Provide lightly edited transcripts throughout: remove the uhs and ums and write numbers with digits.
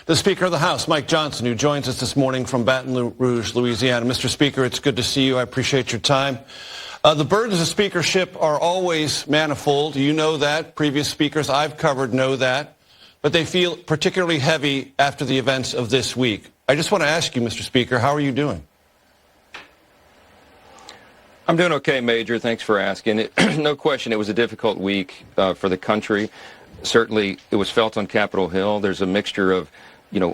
The Speaker of the House, Mike Johnson, who joins us this morning from Baton Rouge, Louisiana. Mr. Speaker, it's good to see you. I appreciate your time. The burdens of speakership are always manifold. You know that. Previous speakers I've covered know that. But they feel particularly heavy after the events of this week. I just want to ask you, Mr. Speaker, how are you doing? I'm doing okay, Major. Thanks for asking. No question, it was a difficult week for the country. Certainly, it was felt on Capitol Hill. There's a mixture of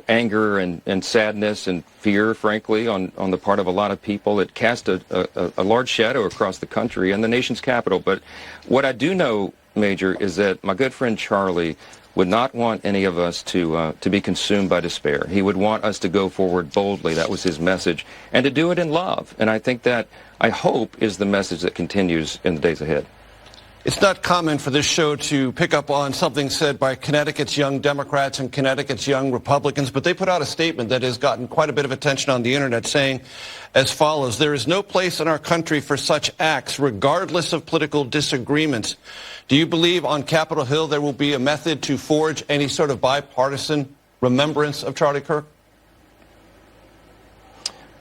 anger and sadness and fear, frankly, on the part of a lot of people. It cast a large shadow across the country and the nation's capital. But what I do know, Major, is that my good friend Charlie would not want any of us to be consumed by despair. He would want us to go forward boldly. That was his message. And to do it in love. And I think that, I hope, is the message that continues in the days ahead. It's not common for this show to pick up on something said by Connecticut's young Democrats and Connecticut's young Republicans, but they put out a statement that has gotten quite a bit of attention on the internet saying as follows: there is no place in our country for such acts, regardless of political disagreements. Do you believe on Capitol Hill there will be a method to forge any sort of bipartisan remembrance of Charlie Kirk?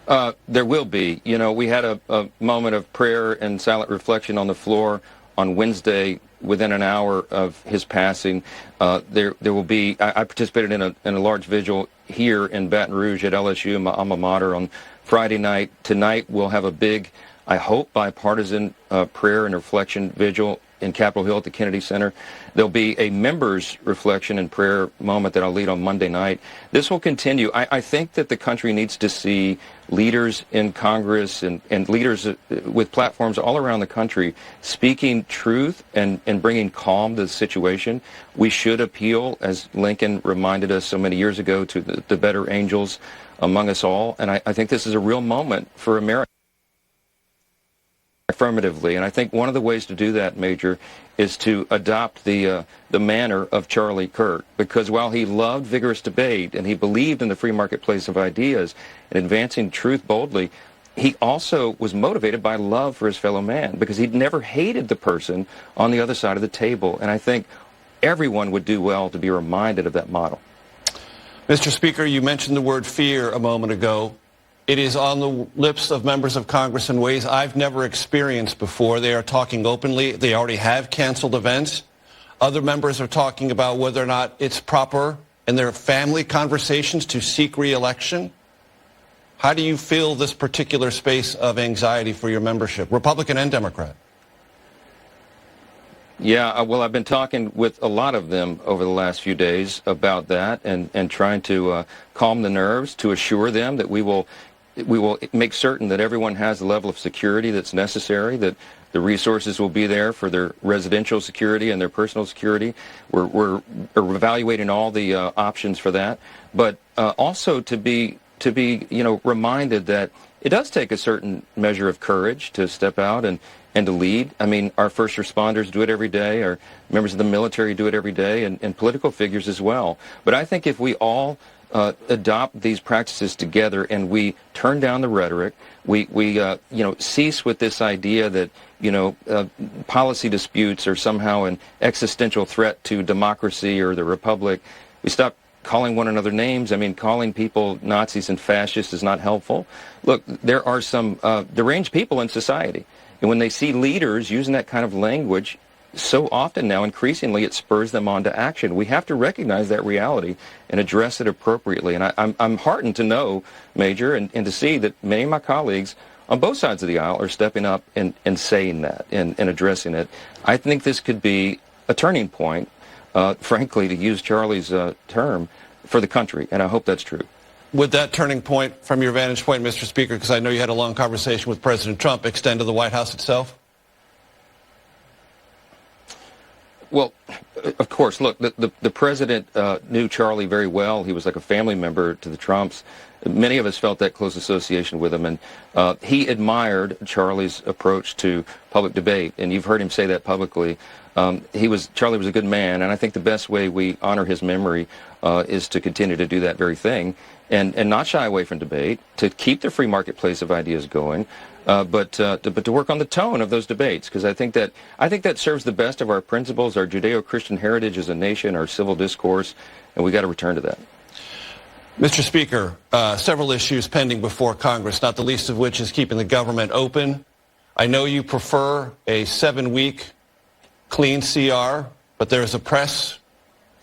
There will be. We had a moment of prayer and silent reflection on the floor on Wednesday, within an hour of his passing. There will be. I participated in a large vigil here in Baton Rouge at LSU, my alma mater, on Friday night. Tonight we'll have a big, I hope, bipartisan prayer and reflection vigil in Capitol Hill at the Kennedy Center. There'll be a members' reflection and prayer moment that I'll lead on Monday night. This will continue. I think that the country needs to see leaders in Congress and leaders with platforms all around the country speaking truth and bringing calm to the situation. We should appeal, as Lincoln reminded us so many years ago, to the better angels among us all. And I think this is a real moment for America. Affirmatively, and I think one of the ways to do that, Major, is to adopt the manner of Charlie Kirk, because while he loved vigorous debate and he believed in the free marketplace of ideas and advancing truth boldly, he also was motivated by love for his fellow man, because he'd never hated the person on the other side of the table. And I think everyone would do well to be reminded of that model. Mr. Speaker, you mentioned the word fear a moment ago. It is on the lips of members of Congress in ways I've never experienced before. They are talking openly. They already have canceled events. Other members are talking about whether or not it's proper in their family conversations to seek re-election. How do you feel this particular space of anxiety for your membership, Republican and Democrat? Yeah, well, I've been talking with a lot of them over the last few days about that and trying to calm the nerves, to assure them that we will make certain that everyone has the level of security that's necessary, that the resources will be there for their residential security and their personal security. We're evaluating all the options for that, but also to be reminded that it does take a certain measure of courage to step out and to lead. I mean, our first responders do it every day, our members of the military do it every day, and political figures as well. But I think if we all adopt these practices together and we turn down the rhetoric, we cease with this idea that policy disputes are somehow an existential threat to democracy or the republic. We stop calling one another names. I mean, calling people Nazis and fascists is not helpful. Look, there are some deranged people in society, and when they see leaders using that kind of language, so often now, increasingly, it spurs them on to action. We have to recognize that reality and address it appropriately. And I'm heartened to know, Major, and to see that many of my colleagues on both sides of the aisle are stepping up and saying that and addressing it. I think this could be a turning point, frankly, to use Charlie's term, for the country, and I hope that's true. Would that turning point, from your vantage point, Mr. Speaker, because I know you had a long conversation with President Trump, extend to the White House itself? Well, of course, look, the president knew Charlie very well. He was like a family member to the Trumps. Many of us felt that close association with him, and he admired Charlie's approach to public debate, and you've heard him say that publicly. Charlie was a good man, and I think the best way we honor his memory is to continue to do that very thing, and not shy away from debate, to keep the free marketplace of ideas going, but to work on the tone of those debates, because I think that serves the best of our principles, our Judeo-Christian heritage as a nation, our civil discourse, and we got to return to that. Mr. Speaker, several issues pending before Congress, not the least of which is keeping the government open. I know you prefer a 7-week clean CR, but there is a press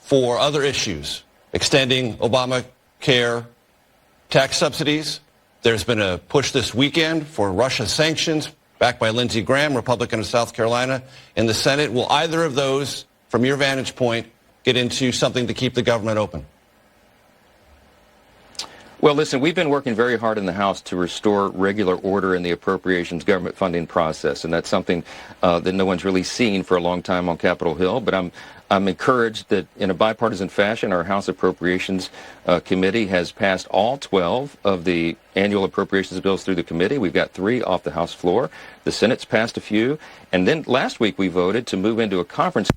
for other issues, extending Obamacare tax subsidies. There's been a push this weekend for Russia sanctions, backed by Lindsey Graham, Republican of South Carolina, in the Senate. Will either of those, from your vantage point, get into something to keep the government open? Well, listen, we've been working very hard in the House to restore regular order in the appropriations government funding process, and that's something that no one's really seen for a long time on Capitol Hill. But I'm encouraged that in a bipartisan fashion, our House Appropriations Committee has passed all 12 of the annual appropriations bills through the committee. We've got 3 off the House floor. The Senate's passed a few. And then last week we voted to move into a conference.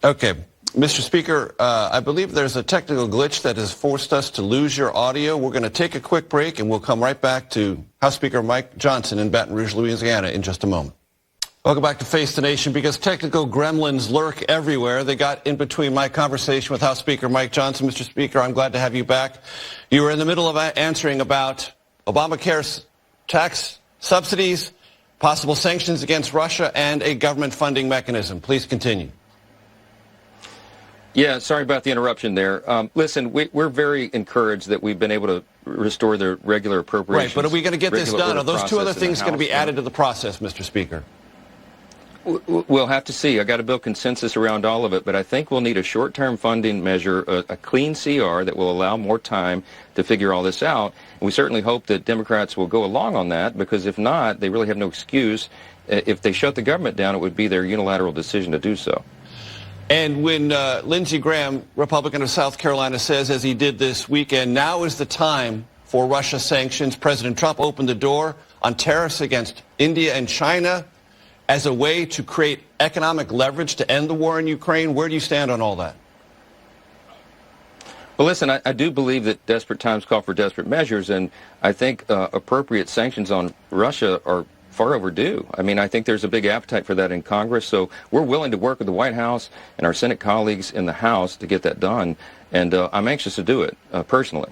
Okay. Mr. Speaker, I believe there's a technical glitch that has forced us to lose your audio. We're going to take a quick break, and we'll come right back to House Speaker Mike Johnson in Baton Rouge, Louisiana, in just a moment. Welcome back to Face the Nation. Because technical gremlins lurk everywhere, they got in between my conversation with House Speaker Mike Johnson. Mr. Speaker, I'm glad to have you back. You were in the middle of answering about Obamacare's tax subsidies, possible sanctions against Russia, and a government funding mechanism. Please continue. Yeah, sorry about the interruption there. Listen, we're very encouraged that we've been able to restore the regular appropriations. Right, but are we going to get this done? Are those 2 other things going to be added to the process, Mr. Speaker? We'll have to see. I got to build consensus around all of it, but I think we'll need a short-term funding measure, a clean CR that will allow more time to figure all this out. And we certainly hope that Democrats will go along on that, because if not, they really have no excuse. If they shut the government down, it would be their unilateral decision to do so. And when Lindsey Graham, Republican of South Carolina, says, as he did this weekend, now is the time for Russia sanctions, President Trump opened the door on tariffs against India and China as a way to create economic leverage to end the war in Ukraine. Where do you stand on all that? Well, listen, I do believe that desperate times call for desperate measures, and I think appropriate sanctions on Russia are far overdue. I mean, I think there's a big appetite for that in Congress, so we're willing to work with the White House and our Senate colleagues in the House to get that done, and I'm anxious to do it, personally.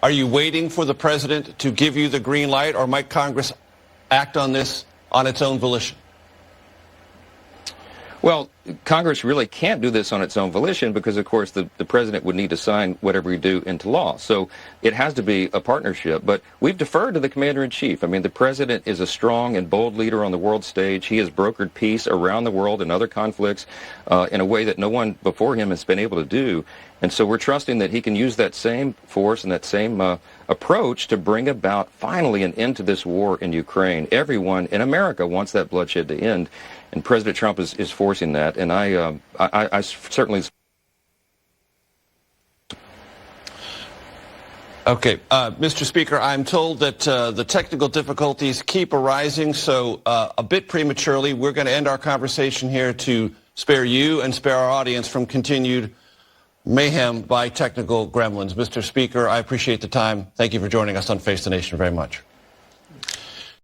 Are you waiting for the president to give you the green light, or might Congress act on this on its own volition? Well, Congress really can't do this on its own volition because, of course, the president would need to sign whatever we do into law. So it has to be a partnership. But we've deferred to the commander-in-chief. I mean, the president is a strong and bold leader on the world stage. He has brokered peace around the world in other conflicts in a way that no one before him has been able to do. And so we're trusting that he can use that same force and that same approach to bring about finally an end to this war in Ukraine. Everyone in America wants that bloodshed to end, and President Trump is forcing that. And I certainly. Okay, Mr. Speaker, I'm told that the technical difficulties keep arising, so a bit prematurely, we're going to end our conversation here to spare you and spare our audience from continued mayhem by technical gremlins. Mr. Speaker, I appreciate the time. Thank you for joining us on Face the Nation very much.